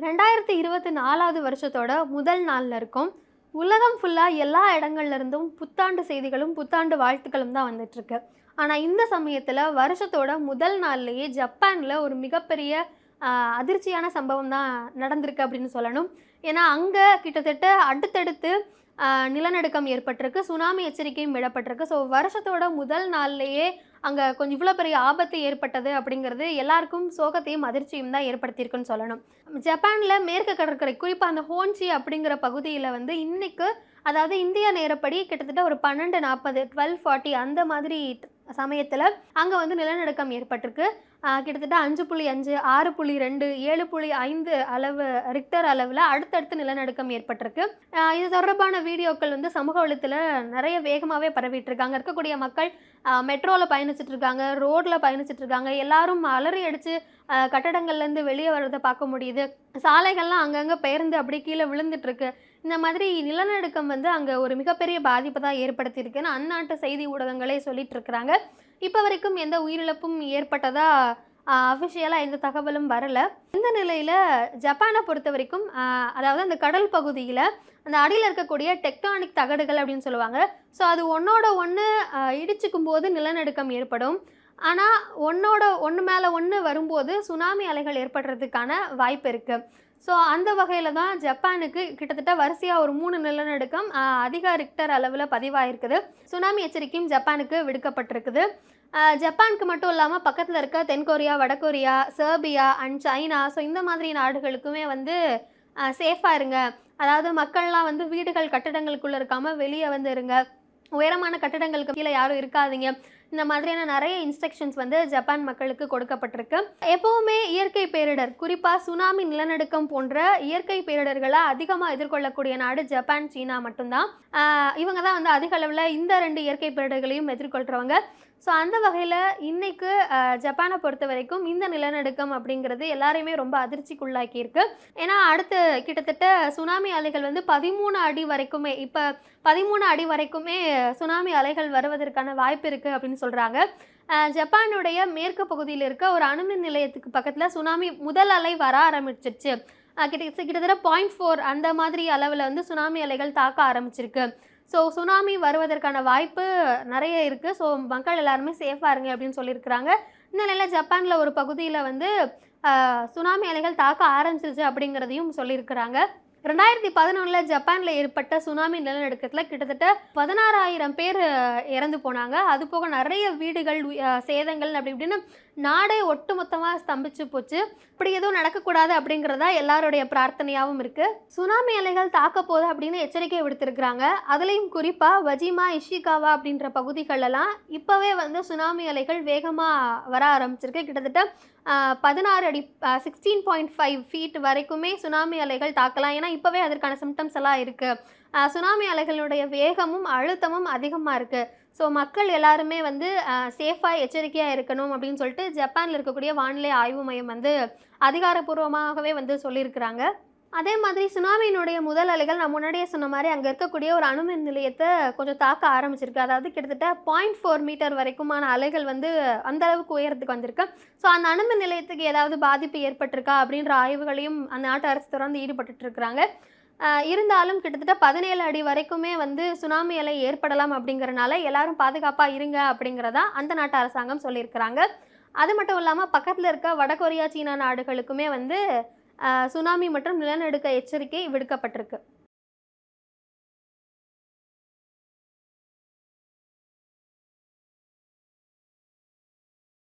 2024வது வருஷத்தோட முதல் நாள்ல இருக்கோம். உலகம் ஃபுல்லா எல்லா இடங்கள்ல இருந்தும் புத்தாண்டு செய்திகளும், புத்தாண்டு வாழ்த்துக்களும் தான் வந்துட்டுருக்கு. ஆனா இந்த சமயத்துல வருஷத்தோட முதல் நாள்லயே ஜப்பான்ல ஒரு மிகப்பெரிய அ அதிர்ச்சியான சம்பவம் தான் நடந்திருக்கு அப்படின்னு சொல்லணும். ஏன்னா, அங்க கிட்டத்தட்ட அடுத்தடுத்து நிலநடுக்கம் ஏற்பட்டிருக்கு. சுனாமி எச்சரிக்கையும் விடப்பட்டிருக்கு. ஸோ வருஷத்தோட முதல் நாள்லயே அங்க கொஞ்சம் இவ்வளோ பெரிய ஆபத்து ஏற்பட்டது அப்படிங்கிறது எல்லாருக்கும் சோகத்தையும், அதிர்ச்சியும் தான் ஏற்படுத்தியிருக்குன்னு சொல்லணும். ஜப்பான்ல மேற்கு கடற்கரை குறிப்பா அந்த ஹோன்ஷி அப்படிங்கிற பகுதியில வந்து இன்னைக்கு அதாவது இந்திய நேரப்படி கிட்டத்தட்ட ஒரு 12:40 12:40 அந்த மாதிரி சமயத்துல அங்க வந்து நிலநடுக்கம் ஏற்பட்டிருக்கு. கிட்டத்தட்ட 5.5 6.2 7.5 அளவு ரிக்டர் அளவுல அடுத்தடுத்து நிலநடுக்கம் ஏற்பட்டிருக்கு. இது தொடர்பான வீடியோக்கள் வந்து சமூக வலைத்தளத்துல நிறைய வேகமாவே பரவிட்டு இருக்கு. அங்க இருக்கக்கூடிய மக்கள் மெட்ரோல பயணிச்சுட்டு இருக்காங்க, ரோட்ல பயணிச்சுட்டு இருக்காங்க. எல்லாரும் அலறி அடிச்சு கட்டடங்கள்ல இருந்து வெளியே வர்றதை பார்க்க முடியுது. சாலைகள்லாம் அங்கங்க பெயர்ந்து அப்படியே கீழே விழுந்துட்டு இருக்கு. இந்த மாதிரி நிலநடுக்கம் வந்து அங்க ஒரு மிகப்பெரிய பாதிப்பை தான் ஏற்படுத்தியிருக்குன்னு அந்நாட்டு செய்தி ஊடகங்களே சொல்லிட்டு இருக்கிறாங்க. இப்போ வரைக்கும் எந்த உயிரிழப்பும் ஏற்பட்டதா அஃபிஷியலாக எந்த தகவலும் வரல. இந்த நிலையில் ஜப்பானை பொறுத்த வரைக்கும் அதாவது அந்த கடல் பகுதியில் அந்த அடியில் இருக்கக்கூடிய டெக்டானிக் தகடுகள் அப்படின்னு சொல்லுவாங்க. ஸோ அது ஒன்றோட ஒன்று இடிச்சுக்கும் போது நிலநடுக்கம் ஏற்படும். ஆனால் ஒன்று மேலே ஒன்று வரும்போது சுனாமி அலைகள் ஏற்படுறதுக்கான வாய்ப்பு இருக்குது. ஸோ அந்த வகையில் தான் ஜப்பானுக்கு கிட்டத்தட்ட வரிசையாக ஒரு 3 நிலநடுக்கம் அதிக ரிக்டர் அளவில் பதிவாயிருக்குது. சுனாமி எச்சரிக்கையும் ஜப்பானுக்கு விடுக்கப்பட்டிருக்குது. ஜப்பானுக்கு மட்டும் இல்லாமல் பக்கத்தில் இருக்க தென்கொரியா, வடகொரியா, செர்பியா அண்ட் சைனா, ஸோ இந்த மாதிரி நாடுகளுக்குமே வந்து சேஃபாக இருங்க. அதாவது மக்கள்லாம் வந்து வீடுகள் கட்டிடங்களுக்குள்ளே இருக்காமல் வெளியே வந்து இருங்க. உயரமான கட்டிடங்களுக்கு கீழே யாரும் இருக்காதீங்க. இந்த மாதிரியான நிறைய இன்ஸ்ட்ரக்ஷன்ஸ் வந்து ஜப்பான் மக்களுக்கு கொடுக்கப்பட்டிருக்கு. எப்பவுமே இயற்கை பேரிடர், குறிப்பாக சுனாமி, நிலநடுக்கம் போன்ற இயற்கை பேரிடர்களை அதிகமாக எதிர்கொள்ளக்கூடிய நாடு ஜப்பான், சீனா மட்டும்தான். இவங்க தான் வந்து அதிக அளவில் இந்த 2 இயற்கை பேரிடர்களையும் எதிர்கொள்கிறவங்க. ஸோ அந்த வகையில் இன்னைக்கு ஜப்பானை பொறுத்த வரைக்கும் இந்த நிலநடுக்கம் அப்படிங்கிறது எல்லாரையுமே ரொம்ப அதிர்ச்சிக்குள்ளாக்கியிருக்கு. ஏன்னா அடுத்து கிட்டத்தட்ட சுனாமி அலைகள் வந்து 13 அடி வரைக்குமே, இப்போ 13 அடி வரைக்குமே சுனாமி அலைகள் வருவதற்கான வாய்ப்பு இருக்குது அப்படின்னு சொல்கிறாங்க. ஜப்பானுடைய மேற்கு பகுதியில் இருக்க ஒரு அணுமின் நிலையத்துக்கு பக்கத்தில் சுனாமி முதல் அலை வர ஆரம்பிச்சிருச்சு. கிட்டத்தட்ட 0.4 அந்த மாதிரி அளவில் வந்து சுனாமி அலைகள் தாக்க ஆரம்பிச்சிருக்கு. ஸோ சுனாமி வருவதற்கான வாய்ப்பு நிறைய இருக்குது. ஸோ மக்கள் எல்லாருமே சேஃபாக இருங்க அப்படின்னு சொல்லியிருக்கிறாங்க. இந்த நிலையில் ஜப்பானில் ஒரு பகுதியில் வந்து சுனாமி அலைகள் தாக்க ஆரம்பிச்சிருச்சு அப்படிங்கிறதையும் சொல்லியிருக்கிறாங்க. 2011 ஜப்பானில் ஏற்பட்ட சுனாமி நிலநடுக்கத்தில் கிட்டத்தட்ட 16,000 பேர் இறந்து போனாங்க. அது போக நிறைய வீடுகள் சேதங்கள் அப்படி இப்படின்னு நாடே ஒட்டுமொத்தமாக ஸ்தம்பிச்சு போச்சு. இப்படி எதுவும் நடக்கக்கூடாது அப்படிங்கிறதா எல்லாருடைய பிரார்த்தனையாகவும் இருக்குது. சுனாமி அலைகள் தாக்க போகுது அப்படின்னு எச்சரிக்கை விடுத்திருக்கிறாங்க. அதுலேயும் குறிப்பாக வஜிமா, இஷிகாவா அப்படின்ற பகுதிகளெல்லாம் இப்போவே வந்து சுனாமி அலைகள் வேகமாக வர ஆரம்பிச்சிருக்கு. கிட்டத்தட்ட 16 அடி 16.5 ஃபீட் வரைக்குமே சுனாமி அலைகள் தாக்கலாம். ஏன்னா இப்போவே அதற்கான சிம்டம்ஸ் எல்லாம் இருக்குது. சுனாமி அலைகளுடைய வேகமும் அழுத்தமும் அதிகமாக இருக்குது. ஸோ மக்கள் எல்லாருமே வந்து சேஃபாக எச்சரிக்கையாக இருக்கணும் அப்படின்னு சொல்லிட்டு ஜப்பானில் இருக்கக்கூடிய வானிலை ஆய்வு மையம் வந்து அதிகாரப்பூர்வமாகவே வந்து சொல்லியிருக்கிறாங்க. அதே மாதிரி சுனாமியினுடைய முதல் அலைகள் நான் முன்னாடியே சொன்ன மாதிரி அங்கே இருக்கக்கூடிய ஒரு அணுமின் நிலையத்தை கொஞ்சம் தாக்க ஆரம்பிச்சிருக்கு. அதாவது கிட்டத்தட்ட 0.4 மீட்டர் வரைக்குமான அலைகள் வந்து அந்த அளவுக்கு உயரத்துக்கு வந்திருக்கு. ஸோ அந்த அணுமின் நிலையத்துக்கு ஏதாவது பாதிப்பு ஏற்பட்டிருக்கா அப்படின்ற ஆய்வுகளையும் அந்த நாட்டு அரசு தொடர்ந்து ஈடுபட்டு இருக்கிறாங்க. இருந்தாலும் கிட்டத்தட்ட 17 அடி வரைக்குமே வந்து சுனாமி அலை ஏற்படலாம் அப்படிங்கிறனால எல்லாரும் பாதுகாப்பாக இருங்க அப்படிங்கிறதா அந்த நாட்டு அரசாங்கம் சொல்லியிருக்கிறாங்க. அது மட்டும் இல்லாமல் பக்கத்தில் இருக்க வடகொரியா, சீனா நாடுகளுக்குமே வந்து சுனாமி மற்றும் நிலநடுக்க எச்சரிக்கை விடுக்கப்பட்டிருக்கு.